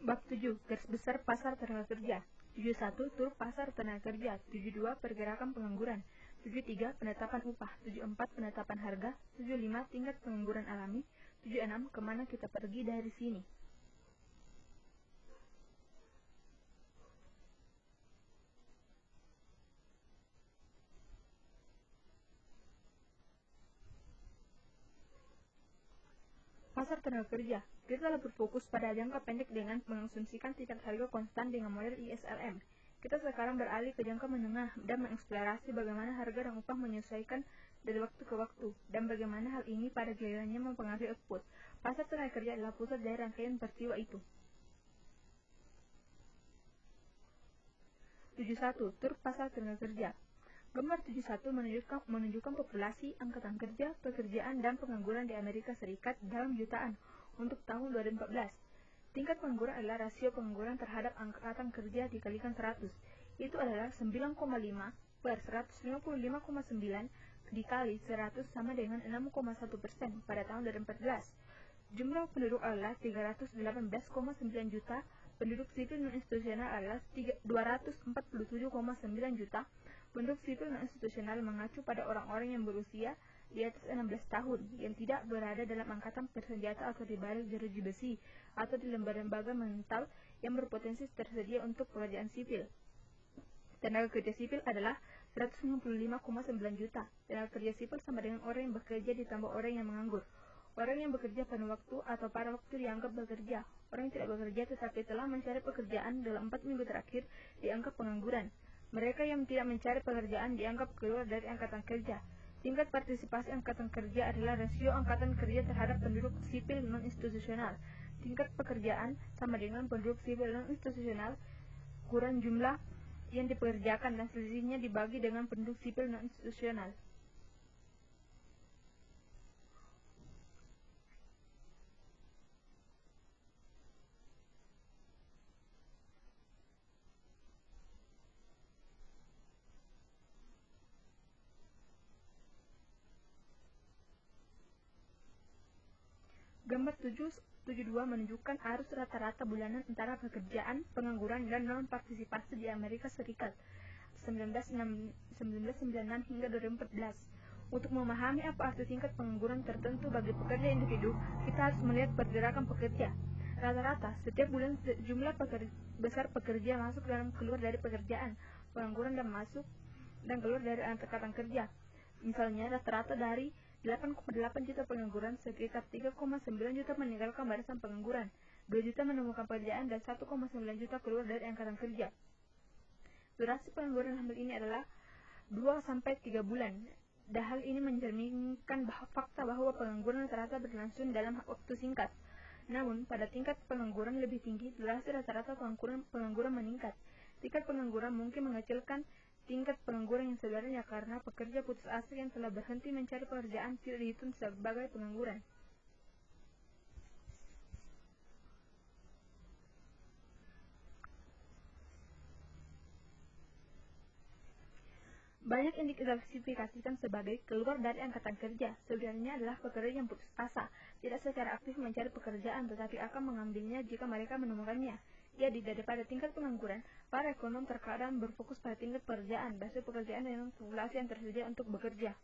Bab 7. Garis besar pasar tenaga kerja. 71. Turut pasar tenaga kerja. 72. Pergerakan pengangguran. 73. Penetapan upah. 74. Penetapan harga. 75. Tingkat pengangguran alami. 76. Kemana kita pergi dari sini. Pasar tenaga kerja. Kita telah berfokus pada jangka pendek dengan mengasumsikan tingkat harga konstan dengan model ISLM. Kita sekarang beralih ke jangka menengah dan mengeksplorasi bagaimana harga dan upah menyesuaikan dari waktu ke waktu, dan bagaimana hal ini pada gilirannya mempengaruhi output. Pasar tenaga kerja adalah pusat dari rangkaian peristiwa itu. 71. Turut pasar tenaga kerja. Gambar 71 menunjukkan populasi, angkatan kerja, pekerjaan, dan pengangguran di Amerika Serikat dalam jutaan untuk tahun 2014. Tingkat pengangguran adalah rasio pengangguran terhadap angkatan kerja dikalikan 100. Itu adalah 9,5 per 155,9 dikali 100 sama dengan 6,1% pada tahun 2014. Jumlah penduduk adalah 318,9 juta, penduduk sipil non-institusional adalah 247,9 juta. Penduduk sipil non-institusional mengacu pada orang-orang yang berusia di atas 16 tahun, yang tidak berada dalam angkatan bersenjata atau di balik jeruji besi, atau di lembaga-lembaga mental yang berpotensi tersedia untuk pekerjaan sipil. Tenaga kerja sipil adalah 195,9 juta. Tenaga kerja sipil sama dengan orang yang bekerja ditambah orang yang menganggur. Orang yang bekerja pada waktu atau pada waktu dianggap bekerja. Orang yang tidak bekerja tetapi telah mencari pekerjaan dalam 4 minggu terakhir dianggap pengangguran. Mereka yang tidak mencari pekerjaan dianggap keluar dari angkatan kerja. Tingkat partisipasi angkatan kerja adalah rasio angkatan kerja terhadap penduduk sipil non-institusional. Tingkat pekerjaan sama dengan penduduk sipil non-institusional kurang jumlah yang dipekerjakan, dan selisihnya dibagi dengan penduduk sipil non-institusional. Gambar 72 menunjukkan arus rata-rata bulanan antara pekerjaan, pengangguran, dan non-partisipasi di Amerika Serikat 1996 hingga 2014. Untuk memahami apa arti tingkat pengangguran tertentu bagi pekerja individu, kita harus melihat pergerakan pekerja. Rata-rata, setiap bulan jumlah besar pekerja masuk dan keluar dari pekerjaan, pengangguran dan masuk dan keluar dari angkatan kerja. Misalnya, rata-rata dari 8,8 juta pengangguran, sekitar 3,9 juta meninggalkan barisan pengangguran, 2 juta menemukan pekerjaan, dan 1,9 juta keluar dari angkatan kerja. Durasi pengangguran hamil ini adalah 2-3 bulan. Dan hal ini mencerminkan fakta bahwa pengangguran rata-rata berlangsung dalam waktu singkat. Namun, pada tingkat pengangguran lebih tinggi, durasi rata-rata pengangguran meningkat. Tingkat pengangguran mungkin mengecilkan tingkat pengangguran yang sebenarnya karena pekerja putus asa yang telah berhenti mencari pekerjaan tidak dihitung sebagai pengangguran. Banyak yang diklasifikasikan sebagai keluar dari angkatan kerja sebenarnya adalah pekerja yang putus asa, tidak secara aktif mencari pekerjaan tetapi akan mengambilnya jika mereka menemukannya. Jadi, daripada tingkat pengangguran, para ekonom terkadang berfokus pada tingkat pekerjaan, basis pekerjaan dengan populasi yang tersedia untuk bekerja.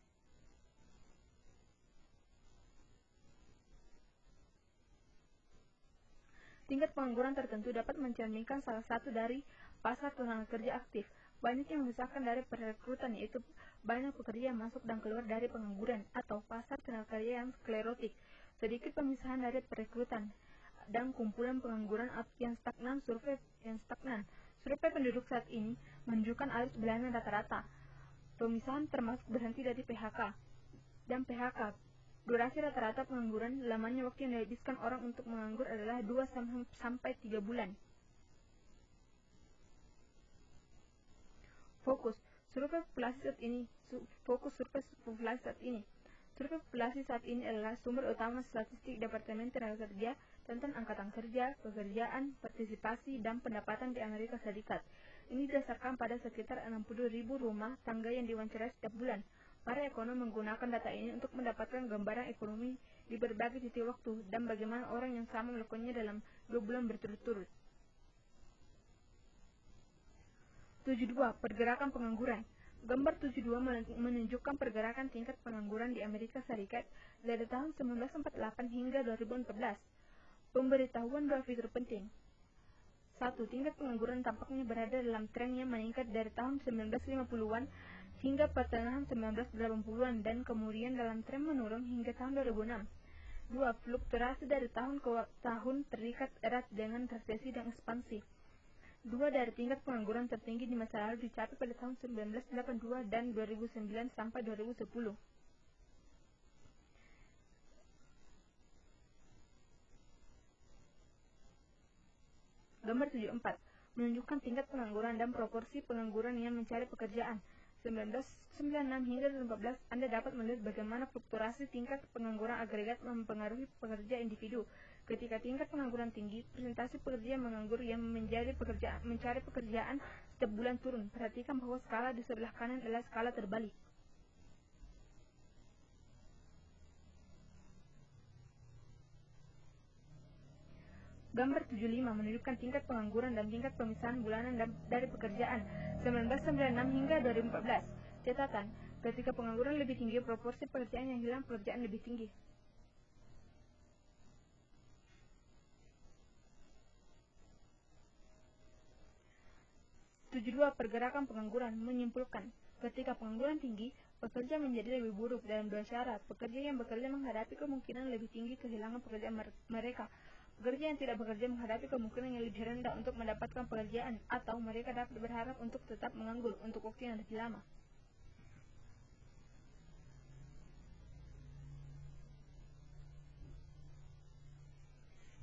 Tingkat pengangguran tertentu dapat mencerminkan salah satu dari pasar tenaga kerja aktif. Banyak yang memisahkan dari perekrutan, yaitu banyak pekerja yang masuk dan keluar dari pengangguran, atau pasar tenaga kerja yang sklerotik. Sedikit pemisahan dari perekrutan dan kumpulan pengangguran yang stagnan. Survei penduduk saat ini menunjukkan arus bulanan rata-rata. Pemisahan termasuk berhenti dari PHK dan PHK. Durasi rata-rata pengangguran, lamanya waktu yang dihabiskan orang untuk menganggur adalah 2-3 bulan. Fokus survei populasi saat ini. Survei populasi saat ini adalah sumber utama statistik Departemen Tenaga Kerja tentang angkatan kerja, pekerjaan, partisipasi, dan pendapatan di Amerika Serikat. Ini didasarkan pada sekitar 60.000 rumah tangga yang diwawancarai setiap bulan. Para ekonom menggunakan data ini untuk mendapatkan gambaran ekonomi di berbagai titik waktu dan bagaimana orang yang sama melakukannya dalam 2 bulan berturut-turut. 72. Pergerakan pengangguran. Gambar 72 menunjukkan pergerakan tingkat pengangguran di Amerika Serikat dari tahun 1948 hingga 2014. Pemberitahuan 2 fitur penting. 1. Tingkat pengangguran tampaknya berada dalam tren yang meningkat dari tahun 1950-an hingga pertengahan 1980-an dan kemudian dalam tren menurun hingga tahun 2006. 2. Fluktuasi dari tahun ke tahun terikat erat dengan resesi dan ekspansi. 2. Dari tingkat pengangguran tertinggi di masa lalu dicapai pada tahun 1982 dan 2009 sampai 2010. Gambar 74 menunjukkan tingkat pengangguran dan proporsi pengangguran yang mencari pekerjaan. 1996 hingga 2014, Anda dapat melihat bagaimana fluktuasi tingkat pengangguran agregat mempengaruhi pekerja individu. Ketika tingkat pengangguran tinggi, persentase pekerja menganggur yang mencari pekerjaan setiap bulan turun. Perhatikan bahwa skala di sebelah kanan adalah skala terbalik. Gambar 75 menunjukkan tingkat pengangguran dan tingkat pemisahan bulanan dari pekerjaan 1996 hingga 2014. Catatan, ketika pengangguran lebih tinggi, proporsi pekerjaan yang hilang pekerjaan lebih tinggi. Dua pergerakan pengangguran menyimpulkan, ketika pengangguran tinggi, pekerja menjadi lebih buruk dalam 2 syarat. Pekerja yang bekerja menghadapi kemungkinan lebih tinggi kehilangan pekerjaan mereka. Pekerja yang tidak bekerja menghadapi kemungkinan yang lebih rendah untuk mendapatkan pekerjaan, atau mereka dapat berharap untuk tetap menganggur untuk waktu yang lebih lama.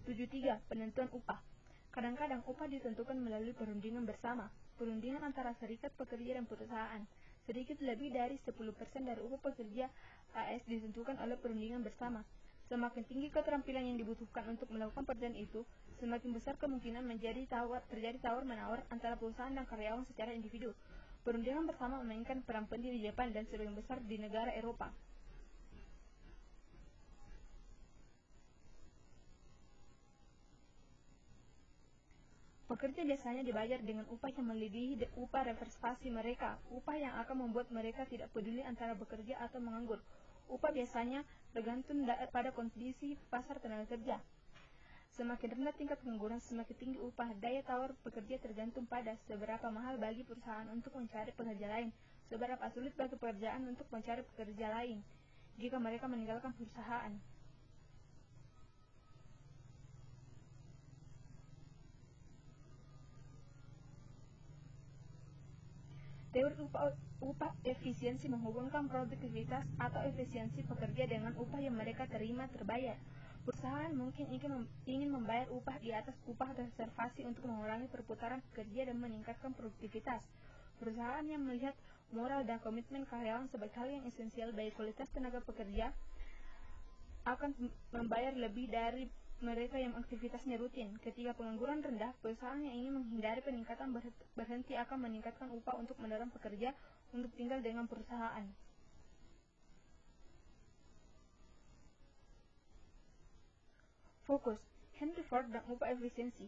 73. Penentuan upah. Kadang-kadang upah ditentukan melalui perundingan bersama, perundingan antara serikat pekerja dan perusahaan. Sedikit lebih dari 10% dari upah pekerja AS ditentukan oleh perundingan bersama. Semakin tinggi keterampilan yang dibutuhkan untuk melakukan pekerjaan itu, semakin besar kemungkinan terjadi tawar-menawar antara perusahaan dan karyawan secara individu. Perundingan bersama memainkan peran penting di Jepang dan sebagian besar di negara Eropa. Pekerja biasanya dibayar dengan upah yang melebihi upah reservasi mereka, upah yang akan membuat mereka tidak peduli antara bekerja atau menganggur. Upah biasanya tergantung pada kondisi pasar tenaga kerja. Semakin rendah tingkat pengangguran, semakin tinggi upah. Daya tawar pekerja tergantung pada seberapa mahal bagi perusahaan untuk mencari pekerja lain, seberapa sulit bagi pekerjaan untuk mencari pekerja lain jika mereka meninggalkan perusahaan. Teori upah efisiensi menghubungkan produktivitas atau efisiensi pekerja dengan upah yang mereka terima terbayar. Perusahaan mungkin ingin membayar upah di atas upah reservasi untuk mengurangi perputaran pekerja dan meningkatkan produktivitas. Perusahaan yang melihat moral dan komitmen karyawan sebagai hal yang esensial bagi kualitas tenaga pekerja akan membayar lebih dari mereka yang aktivitasnya rutin. Ketika pengangguran rendah, perusahaan yang ingin menghindari peningkatan berhenti akan meningkatkan upah untuk mendorong pekerja untuk tinggal dengan perusahaan. Fokus Henry Ford dan upah efisiensi.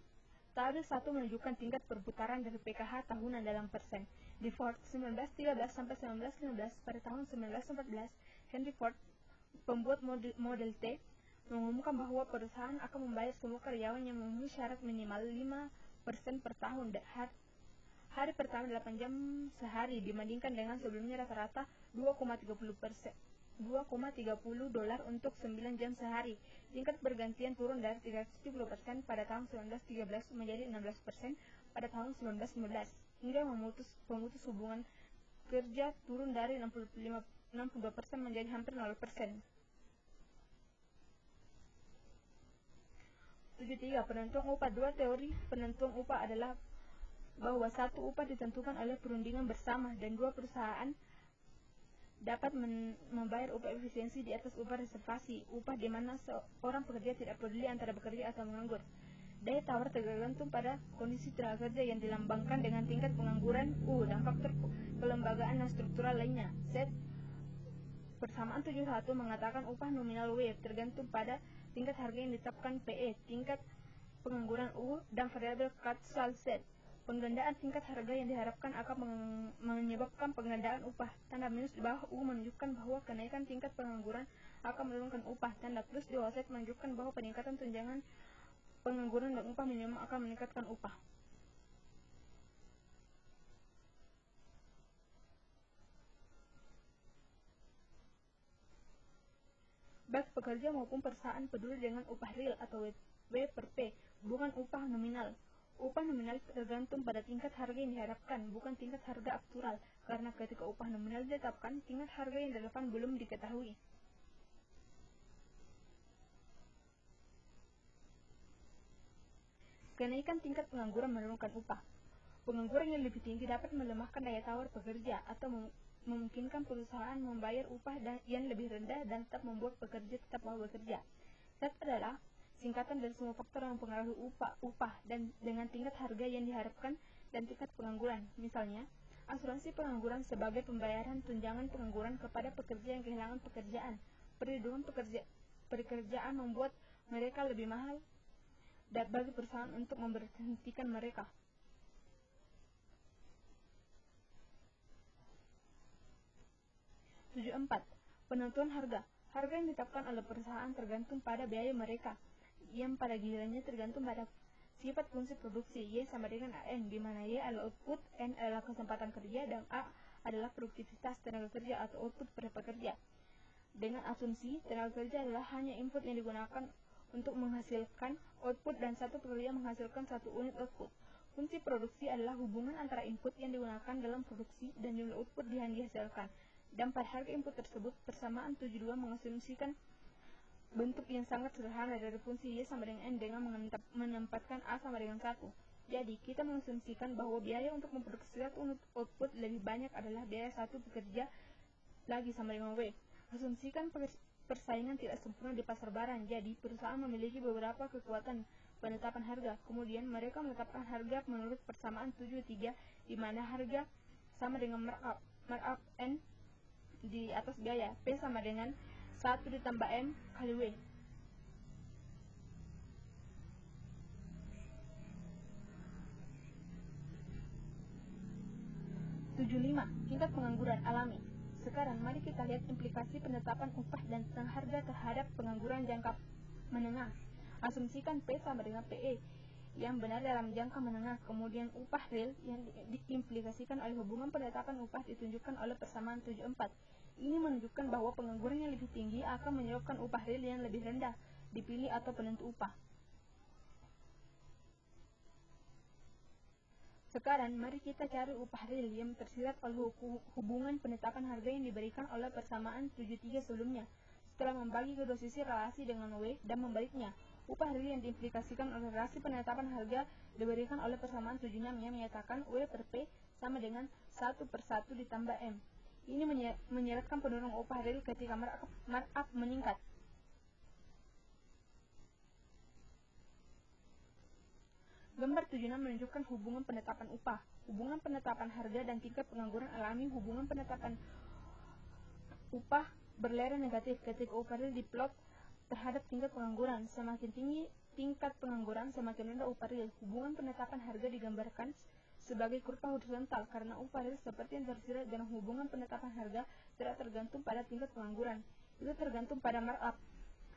Tabel 1 menunjukkan tingkat perputaran dari PKH tahunan dalam persen. Di Ford 1913 sampai 1915, pada tahun 1914, Henry Ford, pembuat Model T, mengumumkan bahwa perusahaan akan membayar semua karyawan yang memenuhi syarat minimal 5% per tahun. Hari pertama 8 jam sehari dibandingkan dengan sebelumnya rata-rata 2,30 dolar untuk 9 jam sehari. Tingkat bergantian turun dari 370% pada tahun 1913 menjadi 16% pada tahun 1915, hingga pemutus hubungan kerja turun dari 62% menjadi hampir 0%. 73. Penentuan upah. 2 teori penentuan upah adalah bahwa 1 upah ditentukan oleh perundingan bersama dan 2 perusahaan dapat membayar upah efisiensi di atas upah reservasi, upah di mana seorang pekerja tidak peduli antara bekerja atau menganggur. Daya tawar tergantung pada kondisi tenaga kerja yang dilambangkan dengan tingkat pengangguran U dan faktor kelembagaan dan struktural lainnya. Z. Persamaan 71 mengatakan upah nominal W tergantung pada tingkat harga yang ditetapkan PE, tingkat pengangguran U, dan variabel Katsal Z. Penggandaan tingkat harga yang diharapkan akan menyebabkan penggandaan upah. Tanda minus di bawah U menunjukkan bahwa kenaikan tingkat pengangguran akan menurunkan upah. Tanda plus di bawah Z menunjukkan bahwa peningkatan tunjangan pengangguran dan upah minimum akan meningkatkan upah. Baik pekerja maupun perusahaan peduli dengan upah real atau W per P, bukan upah nominal. Upah nominal tergantung pada tingkat harga yang diharapkan, bukan tingkat harga aktual, karena ketika upah nominal ditetapkan, tingkat harga yang relevan belum diketahui. Kenaikan tingkat pengangguran menurunkan upah. Pengangguran yang lebih tinggi dapat melemahkan daya tawar pekerja atau memungkinkan perusahaan membayar upah yang lebih rendah dan tetap membuat pekerja tetap mau bekerja. Z adalah singkatan dari semua faktor yang mempengaruhi upah dan dengan tingkat harga yang diharapkan dan tingkat pengangguran. Misalnya, asuransi pengangguran sebagai pembayaran tunjangan pengangguran kepada pekerja yang kehilangan pekerjaan. Perlindungan pekerjaan membuat mereka lebih mahal dan bagi perusahaan untuk memberhentikan mereka. 74. Penentuan harga. Harga yang ditetapkan oleh perusahaan tergantung pada biaya mereka, yang pada gilirannya tergantung pada sifat fungsi produksi. Y sama dengan AN, di mana Y adalah output, N adalah kesempatan kerja, dan A adalah produktivitas tenaga kerja atau output per pekerja. Dengan asumsi, tenaga kerja adalah hanya input yang digunakan untuk menghasilkan output dan satu pekerja menghasilkan satu unit output. Fungsi produksi adalah hubungan antara input yang digunakan dalam produksi dan jumlah output yang dihasilkan. Dan pada harga input tersebut, persamaan 72 mengasumsikan bentuk yang sangat sederhana dari fungsi Y sama dengan N dengan menempatkan A sama dengan 1. Jadi, kita mengasumsikan bahwa biaya untuk memproduksi satu unit output lebih banyak adalah biaya satu pekerja lagi sama dengan W. Asumsikan persaingan tidak sempurna di pasar barang, jadi perusahaan memiliki beberapa kekuatan penetapan harga. Kemudian, mereka menetapkan harga menurut persamaan 73, di mana harga sama dengan markup N di atas biaya, P sama dengan 1 ditambah M kali W. 75. Tingkat pengangguran alami. Sekarang mari kita lihat implikasi penetapan upah dan harga terhadap pengangguran jangka menengah. Asumsikan P sama dengan PE yang benar dalam jangka menengah. Kemudian upah real yang diimplikasikan oleh hubungan penetapan upah ditunjukkan oleh persamaan 74. Ini menunjukkan bahwa pengangguran yang lebih tinggi akan menyebabkan upah real yang lebih rendah dipilih atau penentu upah. Sekarang mari kita cari upah real yang tersirat oleh hubungan penetapan harga yang diberikan oleh persamaan 73 sebelumnya. Setelah membagi kedua sisi relasi dengan W dan membaliknya, upah real yang diimplikasikan oleh relasi penetapan harga diberikan oleh persamaan 76 yang menyatakan W per P sama dengan 1 per 1 ditambah M. Ini menyeratkan penurunan upah real ketika markup meningkat. Gambar 76 menunjukkan hubungan penetapan upah, hubungan penetapan harga dan tingkat pengangguran alami. Hubungan penetapan upah berlereng negatif ketika upah real diplot terhadap tingkat pengangguran. Semakin tinggi tingkat pengangguran, semakin rendah upah real. Hubungan penetapan harga digambarkan sebagai kurva horizontal karena upah real seperti yang tersirat dalam hubungan penetapan harga tidak tergantung pada tingkat pengangguran. Itu tergantung pada markup.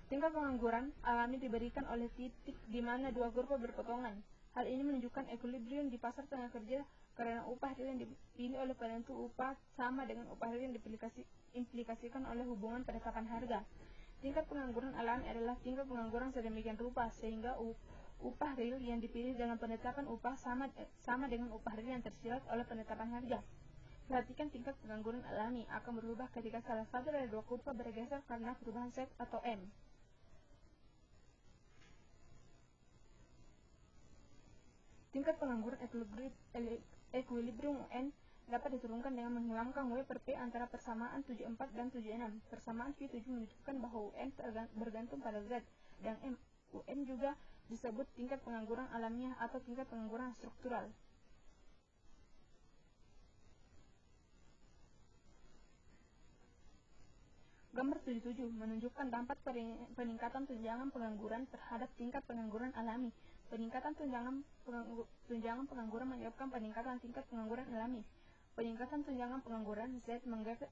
Tingkat pengangguran alami diberikan oleh titik di mana dua kurva berpotongan. Hal ini menunjukkan equilibrium di pasar tenaga kerja karena upah real yang dipilih oleh penentu upah sama dengan upah real yang diimplikasikan oleh hubungan penetapan harga. Tingkat pengangguran alami adalah tingkat pengangguran sedemikian rupa sehingga upah real yang dipilih dengan penetapan upah sama dengan upah real yang tersirat oleh penetapan harga. Perhatikan tingkat pengangguran alami akan berubah ketika salah satu dari dua kurva bergeser karena perubahan Z atau M. Tingkat pengangguran equilibrium UN dapat diturunkan dengan menghilangkan W per P antara persamaan 74 dan 76. Persamaan Q7 menunjukkan bahwa UN bergantung pada Z, dan UN juga disebut tingkat pengangguran alamiah atau tingkat pengangguran struktural. Gambar 77 menunjukkan dampak peningkatan tunjangan pengangguran terhadap tingkat pengangguran alami. Peningkatan tunjangan pengangguran menyebabkan peningkatan tingkat pengangguran alami. Peningkatan tunjangan pengangguran Z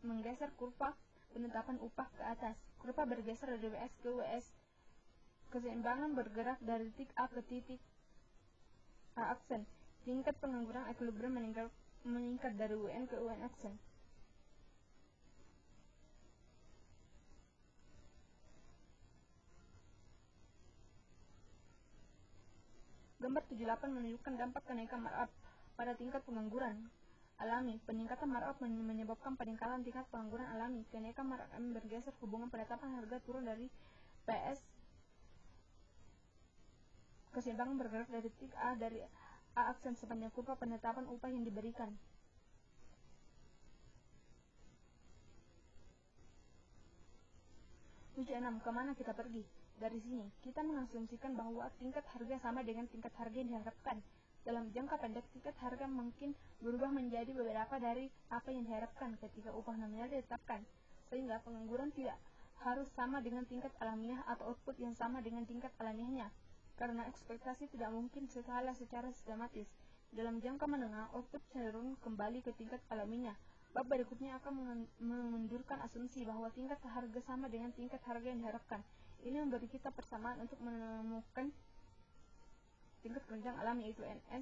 menggeser kurva penetapan upah ke atas. Kurva bergeser dari WS ke WS. Keseimbangan bergerak dari titik A ke titik A aksen. Tingkat pengangguran equilibrium meningkat dari UN ke UN aksen. Gambar 78 menunjukkan dampak kenaikan markup pada tingkat pengangguran alami. Peningkatan markup menyebabkan peningkatan tingkat pengangguran alami. Kenaikan markup M bergeser hubungan penetapan harga turun dari PS. Keseimbangan bergerak dari titik A dari A aksen sepanjang kurva penetapan upah yang diberikan. Tujuh 6. Kemana kita pergi? Dari sini, kita mengasumsikan bahwa tingkat harga sama dengan tingkat harga yang diharapkan. Dalam jangka pendek, tingkat harga mungkin berubah menjadi beberapa dari apa yang diharapkan ketika upah nominal ditetapkan, sehingga pengangguran tidak harus sama dengan tingkat alamiah atau output yang sama dengan tingkat alamiahnya, karena ekspektasi tidak mungkin salah secara sistematis. Dalam jangka menengah, output cenderung kembali ke tingkat alamiahnya. Bab berikutnya akan memundurkan asumsi bahwa tingkat harga sama dengan tingkat harga yang diharapkan. Ini memberi kita persamaan untuk menemukan tingkat penunjang alami, yaitu NN